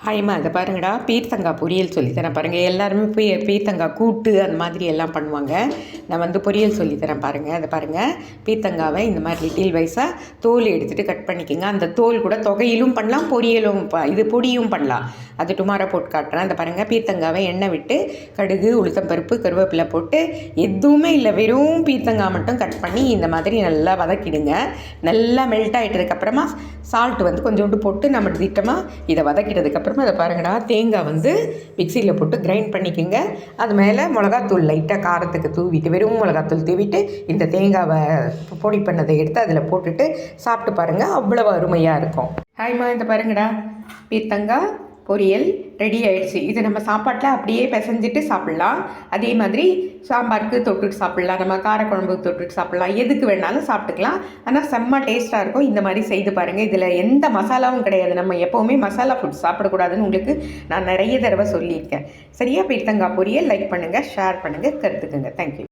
ஹாய்மா இதை பாருங்கடா, பீர்த்தங்காய் பொரியல் சொல்லித்தரேன் பாருங்கள். எல்லாருமே பீர்த்தங்காய் கூட்டு அந்த மாதிரி எல்லாம் பண்ணுவாங்க. நான் வந்து பொரியல் சொல்லித்தரேன் பாருங்கள். அதை பாருங்கள், பீர்த்தங்காவை இந்த மாதிரி லிட்டில் வைஸாக தோல் எடுத்துகிட்டு கட் பண்ணிக்கோங்க. அந்த தோல் கூட தொகையிலும் பண்ணலாம், பொரியலும் இது பொடியும் பண்ணலாம். அது டுமாரோ போட்டு காட்டுறேன். அதை பாருங்கள், பீர்த்தங்காவை எண்ணெய் விட்டு கடுகு, உளுத்தம்பருப்பு, கருவேப்பிலை போட்டு எதுவுமே இல்லை, வெறும் பீர்த்தங்காய் மட்டும் கட் பண்ணி இந்த மாதிரி நல்லா வதக்கிடுங்க. நல்லா மெல்ட் ஆகிட்டதுக்கப்புறமா சால்ட் வந்து கொஞ்சோண்டு போட்டு நம்ம திட்டமாக இதை வதக்கிட்டதுக்கப்புறமா அதை பாருங்கடா, தேங்காய் வந்து மிக்சியில் போட்டு கிரைண்ட் பண்ணிக்கோங்க. அது மேலே மிளகாத்தூள் லைட்டாக காரத்துக்கு தூவிட்டு, வெறும் மிளகாத்தூள் தூவிட்டு இந்த தேங்காவை பொடி பண்ணதை எடுத்து அதில் போட்டுட்டு சாப்பிட்டு பாருங்கள், அவ்வளவு அருமையாக இருக்கும். ஹாய்மா இந்த பாருங்கடா, பீர்த்தங்காய் பொரியல் ரெடி ஆயிடுச்சு. இது நம்ம சாப்பாட்டில் அப்படியே பிசைஞ்சிட்டு சாப்பிட்லாம். அதே மாதிரி சாம்பாருக்கு தொட்டுட்டு சாப்பிட்லாம், நம்ம காரக்குழம்புக்கு தொட்டுட்டு சாப்பிட்லாம், எதுக்கு வேணாலும் சாப்பிட்டுக்கலாம். ஆனால் செம்ம டேஸ்ட்டாக இருக்கும். இந்த மாதிரி செய்து பாருங்கள். இதில் எந்த மசாலாவும் கிடையாது. நம்ம எப்போவுமே மசாலா ஃபுட் சாப்பிடக்கூடாதுன்னு உங்களுக்கு நான் நிறைய தடவை சொல்லியிருக்கேன். சரியா? பீர்த்தங்காய் பொரியல் லைக் பண்ணுங்கள், ஷேர் பண்ணுங்கள், கருத்துக்குங்க. தேங்க்யூ.